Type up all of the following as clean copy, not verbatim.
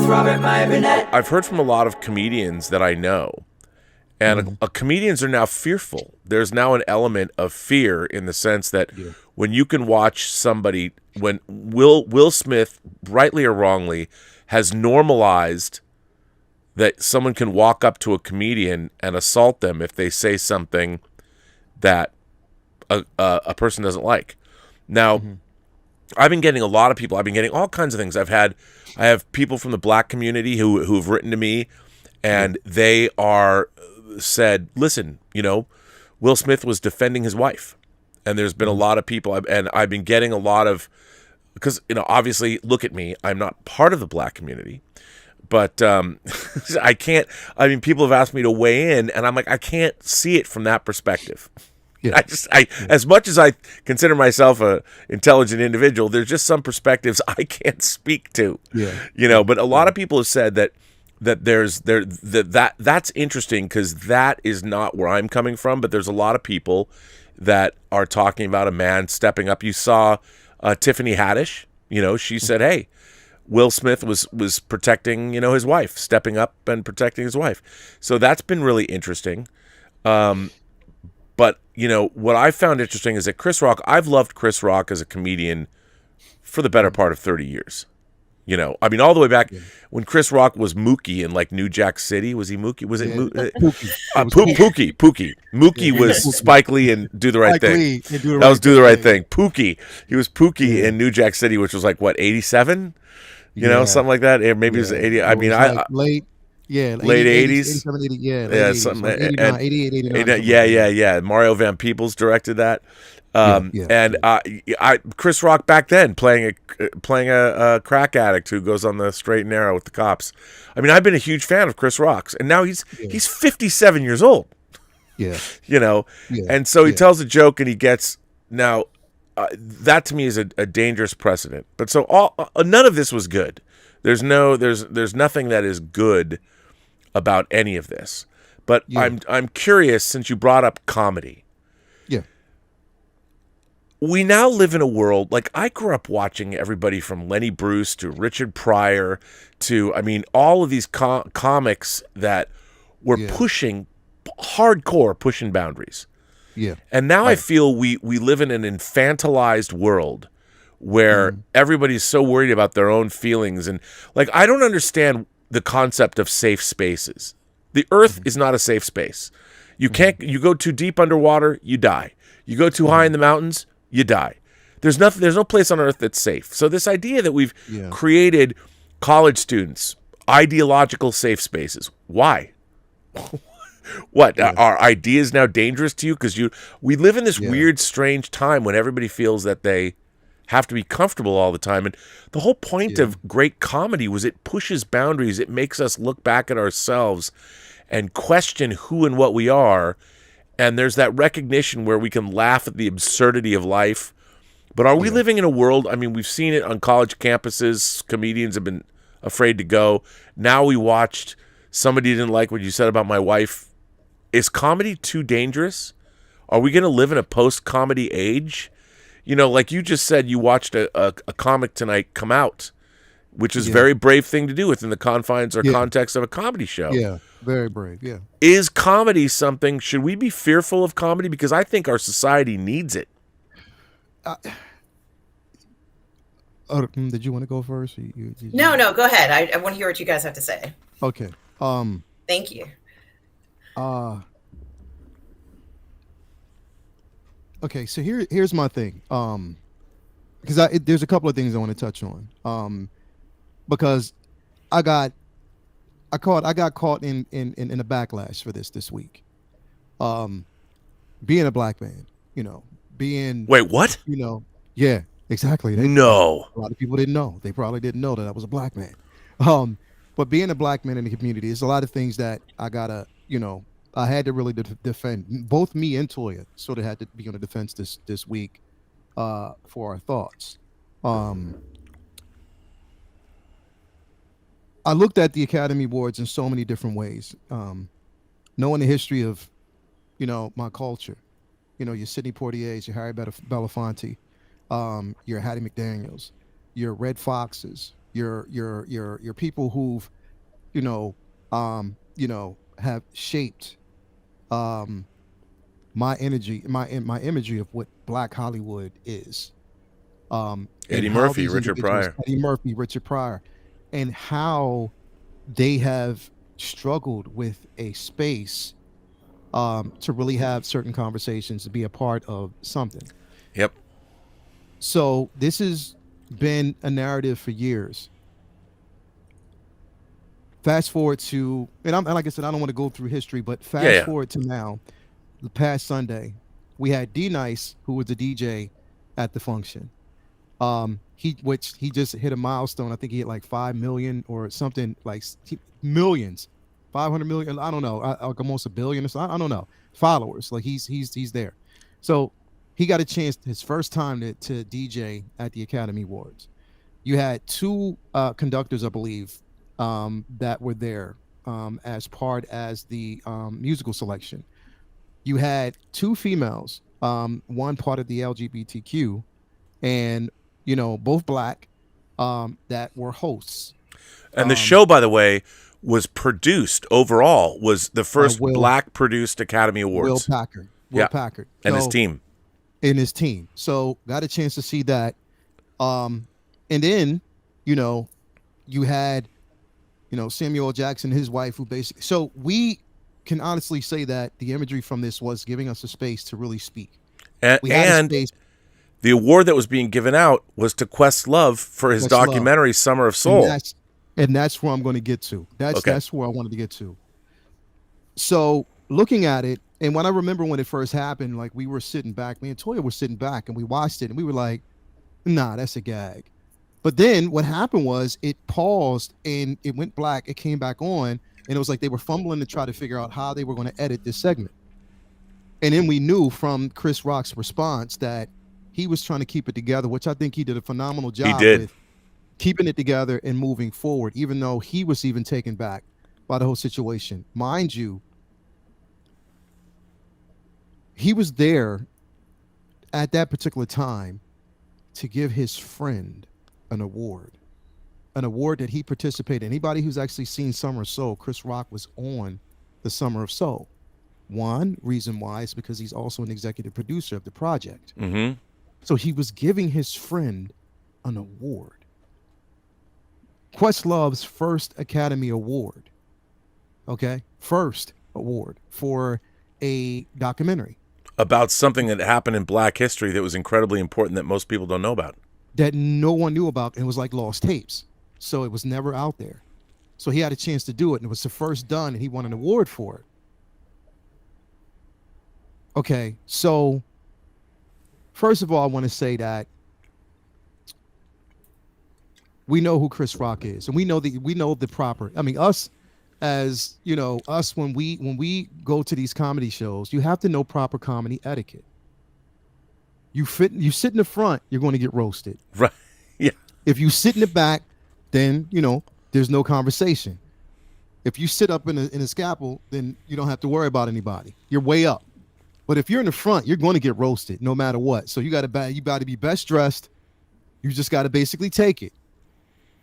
with Robert Meyer Burnett. I've heard from a lot of comedians that I know, and comedians are now fearful. There's now an element of fear in the sense that when you can watch somebody, when Will Smith, rightly or wrongly, has normalized that someone can walk up to a comedian and assault them if they say something that a person doesn't like. Now, I've been getting a lot of people. I've been getting all kinds of things. I have people from the black community who've written to me, and they are said, listen, Will Smith was defending his wife, and there's been a lot of people, and I've been getting a lot of, because obviously, look at me, I'm not part of the black community, but I can't. I mean, people have asked me to weigh in, and I'm like, I can't see it from that perspective. Yeah. As much as I consider myself a intelligent individual, there's just some perspectives I can't speak to. But a lot of people have said that's interesting because that is not where I'm coming from. But there's a lot of people that are talking about a man stepping up. You saw Tiffany Haddish. She said, "Hey, Will Smith was protecting his wife, stepping up and protecting his wife." So that's been really interesting. But, what I found interesting is that Chris Rock, I've loved Chris Rock as a comedian for the better part of 30 years. I mean, all the way back when Chris Rock was Mookie in like New Jack City. Was he Mookie? Was it Pookie? Pookie. Mookie was Spike Lee and Do the Right Thing. That was Do the Right Thing. Pookie. He was Pookie in New Jack City, which was like, what, 87? Something like that. Maybe it was 80. I mean, late 80s, 87, 80, something, so 89, 88, 89, yeah. Mario Van Peebles directed that, and Chris Rock back then playing a crack addict who goes on the straight and narrow with the cops. I mean, I've been a huge fan of Chris Rock's, and now he's 57 years old. And so he tells a joke, and he gets now. That to me is a dangerous precedent. But so none of this was good. There's nothing that is good about any of this. But I'm curious, since you brought up comedy. Yeah. We now live in a world, like I grew up watching everybody from Lenny Bruce to Richard Pryor to, all of these comics that were pushing boundaries. Yeah. And now I feel we live in an infantilized world where everybody's so worried about their own feelings. And like, I don't understand the concept of safe spaces. The earth is not a safe space. You go too deep underwater, you die. You go too high in the mountains, you die. There's no place on earth that's safe. So this idea that we've created college students, ideological safe spaces. Why? What, are ideas now dangerous to you? Because we live in this weird, strange time when everybody feels that they have to be comfortable all the time. And the whole point of great comedy was it pushes boundaries. It makes us look back at ourselves and question who and what we are. And there's that recognition where we can laugh at the absurdity of life. But are we living in a world, we've seen it on college campuses. Comedians have been afraid to go. Now we watched, somebody didn't like what you said about my wife. Is comedy too dangerous? Are we going to live in a post-comedy age? Like you just said, you watched a comic tonight come out, which is a very brave thing to do within the confines or context of a comedy show. Yeah, very brave, yeah. Is comedy something, should we be fearful of comedy? Because I think our society needs it. Did you want to go first? No, go ahead. I want to hear what you guys have to say. Okay. Thank you. Okay, so here's my thing. Because there's a couple of things I want to touch on. Because I got caught in a backlash for this week. Being a black man, being Wait, what? Yeah, exactly. No. A lot of people didn't know. They probably didn't know that I was a black man. But being a black man in the community, there's a lot of things that I gotta, I had to really defend. Both me and Toya sort of had to be on the defense this week for our thoughts. I looked at the Academy Awards in so many different ways. Knowing the history of, my culture, your Sidney Poitiers, your Harry Belafonte, your Hattie McDaniels, your Red Foxes, your people who've, have shaped um my imagery of what Black Hollywood is. And Eddie how Murphy, these Richard individuals, Pryor. Eddie Murphy, Richard Pryor, and how they have struggled with a space to really have certain conversations, to be a part of something. Yep. So this has been a narrative for years. Fast forward to, and like I said, I don't want to go through history, but fast forward to now, the past Sunday, we had D Nice, who was the DJ at the function. He just hit a milestone. I think he hit like 5 million or something, like millions, 500 million. I don't know, almost a billion or so. I don't know, followers. Like he's there. So he got a chance, his first time to DJ at the Academy Awards. You had two conductors, I believe, that were there as part as the musical selection. You had two females, one part of the LGBTQ, and both Black, that were hosts. And the show, by the way, was produced overall, was the first Black produced Academy Awards. Will Packard. And his team. So got a chance to see that. And then, you had, Samuel L. Jackson, his wife, who basically, so we can honestly say that the imagery from this was giving us a space to really speak. And the award that was being given out was to Questlove for his documentary, Summer of Soul. And that's where I'm going to get to. That's where I wanted to get to. So looking at it, and when I remember when it first happened, like we were sitting back, me and Toya were sitting back and we watched it and we were like, nah, that's a gag. But then what happened was it paused and it went black. It came back on and it was like they were fumbling to try to figure out how they were going to edit this segment. And then we knew from Chris Rock's response that he was trying to keep it together, which I think he did a phenomenal job with keeping it together and moving forward, even though he was even taken back by the whole situation. Mind you, he was there at that particular time to give his friend an award that he participated in. Anybody who's actually seen Summer of Soul, Chris Rock was on the Summer of Soul. One reason why is because he's also an executive producer of the project. Mm-hmm. So he was giving his friend an award. Questlove's first Academy Award. Okay? First award for a documentary. About something that happened in Black history that was incredibly important that most people don't know about. That no one knew about. It was like lost tapes. So it was never out there. So he had a chance to do it, and it was the first done, and he won an award for it. Okay, so first of all, I want to say that we know who Chris Rock is, and we know the proper. I mean, us as us when we go to these comedy shows, you have to know proper comedy etiquette. You sit in the front, you're going to get roasted. Right. Yeah. If you sit in the back, then there's no conversation. If you sit up in a scalpel, then you don't have to worry about anybody. You're way up. But if you're in the front, you're going to get roasted no matter what. So you got to be best dressed. You just got to basically take it.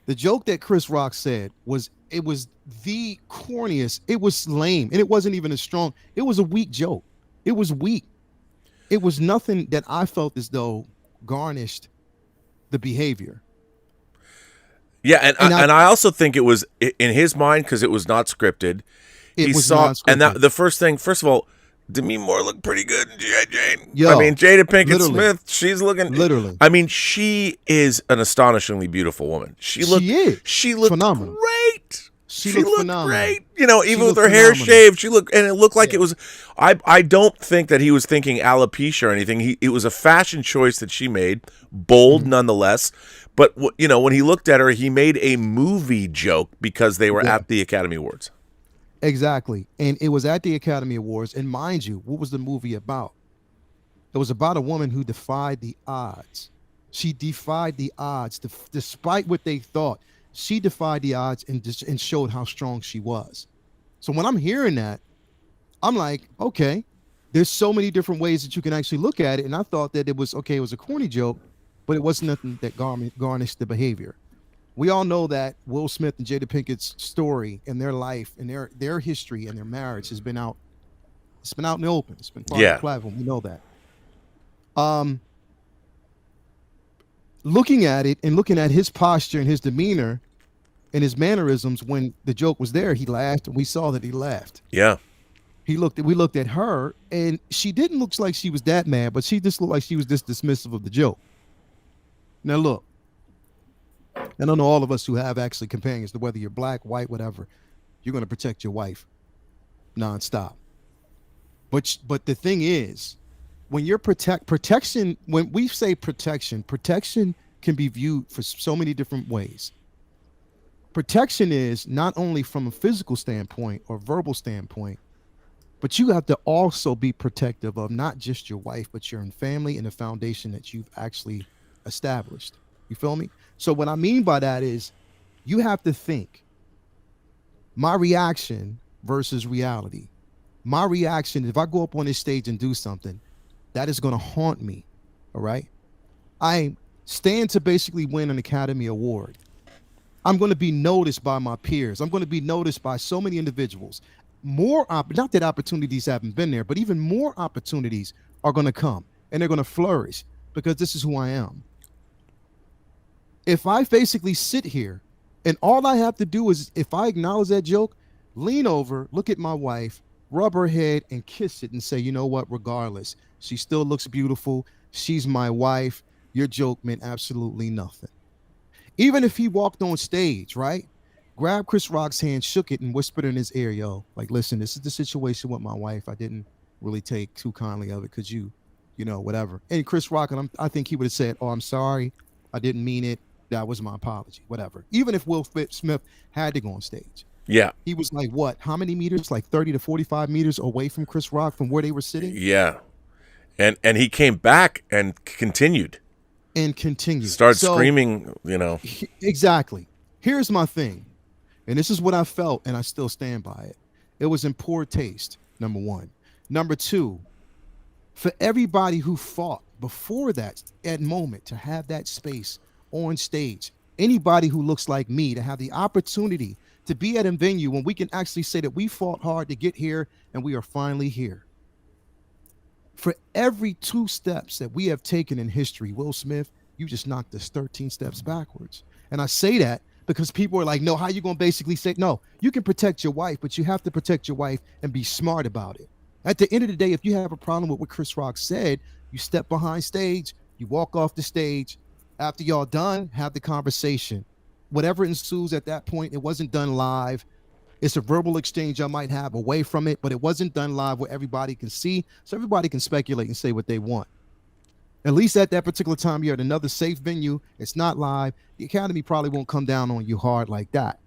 The joke that Chris Rock said was the corniest. It was lame, and it wasn't even as strong. It was a weak joke. It was weak. It was nothing that I felt as though garnished the behavior. Yeah, and I also think it was in his mind because it was not scripted. And that the first of all, Demi Moore looked pretty good in G.I. Jane. Yo, I mean, Jada Pinkett Smith, she's looking literally. I mean, she is an astonishingly beautiful woman. She looked phenomenal. Great. She looked phenomenal. Great. Even with her hair shaved, it looked like it was. I don't think that he was thinking alopecia or anything. It was a fashion choice that she made, bold nonetheless. But when he looked at her, he made a movie joke because they were at the Academy Awards. Exactly. And it was at the Academy Awards. And mind you, what was the movie about? It was about a woman who defied the odds. She defied the odds despite what they thought. She defied the odds and showed how strong she was. So when I'm hearing that, I'm like, okay, there's so many different ways that you can actually look at it. And I thought that it was a corny joke, but it wasn't nothing that garnished the behavior. We all know that Will Smith and Jada Pinkett's story and their life and their history and their marriage has been out. It's been out in the open. It's been part of the Yeah. platform. We know that. Um, Looking at it and looking at his posture and his demeanor and his mannerisms when the joke was there, he laughed, and we saw that he laughed. Yeah. We looked at her, and she didn't look like she was that mad, but she just looked like she was just dismissive of the joke. Now look, I don't know, all of us who have actually companions, whether you're black, white, whatever, you're going to protect your wife nonstop. But the thing is, when you're protection, when we say protection can be viewed for so many different ways. Protection is not only from a physical standpoint or verbal standpoint, but you have to also be protective of not just your wife, but your family and the foundation that you've actually established. You feel me? So what I mean by that is you have to think my reaction versus reality. My reaction, if I go up on this stage and do something, that is going to haunt me. All right. I stand to basically win an Academy Award. I'm going to be noticed by my peers. I'm going to be noticed by so many individuals. Not that opportunities haven't been there, but even more opportunities are going to come and they're going to flourish because this is who I am. If I basically sit here and all I have to do is, if I acknowledge that joke, lean over, look at my wife, rub her head and kiss it and say, you know what, regardless, she still looks beautiful. She's my wife. Your joke meant absolutely nothing. Even if he walked on stage, right? Grabbed Chris Rock's hand, shook it, and whispered in his ear, yo, like, listen, this is the situation with my wife. I didn't really take too kindly of it because you know, whatever. And Chris Rock, and I think he would have said, oh, I'm sorry. I didn't mean it. That was my apology, whatever. Even if Will Smith had to go on stage. Yeah. He was like, what, how many meters? Like 30 to 45 meters away from Chris Rock from where they were sitting? Yeah. And he came back and continued. Started screaming, you know. Exactly. Here's my thing. And this is what I felt, and I still stand by it. It was in poor taste, number one. Number two, for everybody who fought before that moment to have that space on stage, anybody who looks like me to have the opportunity to be at a venue when we can actually say that we fought hard to get here and we are finally here. For every 2 steps that we have taken in history, Will Smith, you just knocked us 13 steps backwards. And I say that because people are like, no, how you going to basically say, no, you can protect your wife, but you have to protect your wife and be smart about it. At the end of the day, if you have a problem with what Chris Rock said, you step behind stage, you walk off the stage. After y'all done, have the conversation. Whatever ensues at that point, it wasn't done live. It's a verbal exchange I might have away from it, but it wasn't done live where everybody can see, so everybody can speculate and say what they want. At least at that particular time, you're at another safe venue. It's not live. The Academy probably won't come down on you hard like that.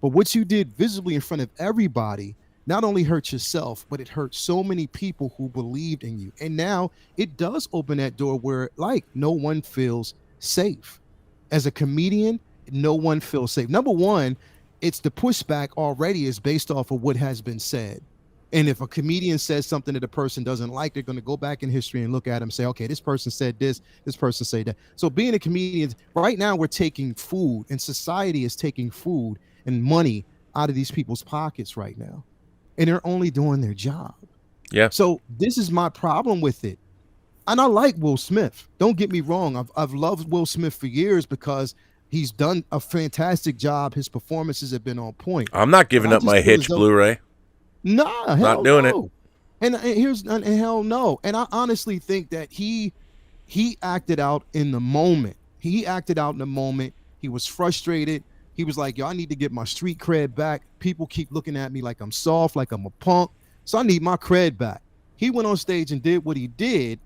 But what you did visibly in front of everybody not only hurt yourself, but it hurt so many people who believed in you. And now it does open that door where, like, no one feels safe. As a comedian, no one feels safe. Number one, it's the pushback already is based off of what has been said. And if a comedian says something that a person doesn't like, they're going to go back in history and look at him and say, okay, this person said this person said that. So being a comedian, right now we're taking food, and society is taking food and money out of these people's pockets right now. And they're only doing their job. Yeah. So this is my problem with it. And I like Will Smith. Don't get me wrong. I've loved Will Smith for years because he's done a fantastic job. His performances have been on point. I'm not giving up my Hitch Blu-ray. Nah, not doing it. And hell no. And I honestly think that he acted out in the moment. He was frustrated. He was like, yo, I need to get my street cred back. People keep looking at me like I'm soft, like I'm a punk. So I need my cred back. He went on stage and did what he did,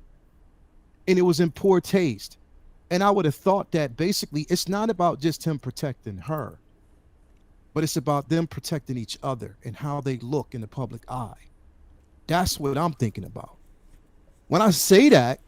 and it was in poor taste. And I would have thought that basically it's not about just him protecting her, but it's about them protecting each other and how they look in the public eye. That's what I'm thinking about. When I say that,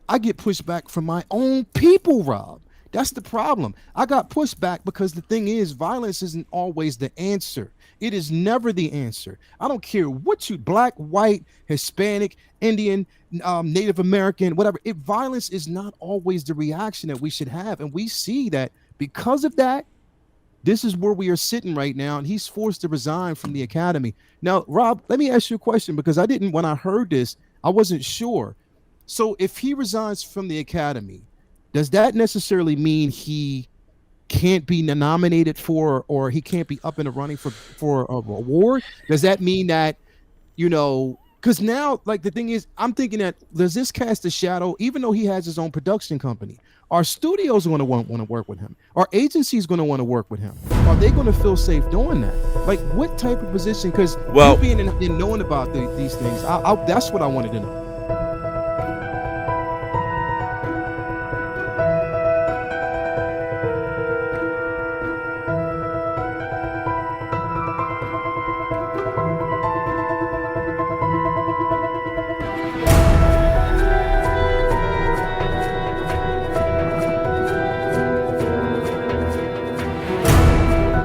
I get pushed back from my own people, Rob. That's the problem. I got pushed back because the thing is, violence isn't always the answer. It is never the answer. I don't care what you, black, white, Hispanic, Indian, Native American, whatever. Violence is not always the reaction that we should have. And we see that Because of that, this is where we are sitting right now, and he's forced to resign from the academy. Now, Rob, let me ask you a question, because when I heard this, I wasn't sure. So if he resigns from the academy, does that necessarily mean he can't be nominated for, or he can't be up in the running for a award? Does that mean that, because now, like, the thing is, I'm thinking that, does this cast a shadow, even though he has his own production company? Our studios are going to want to work with him. Our agency is going to want to work with him. Are they going to feel safe doing that? Like, what type of position? Because being and knowing about these things, that's what I wanted to know.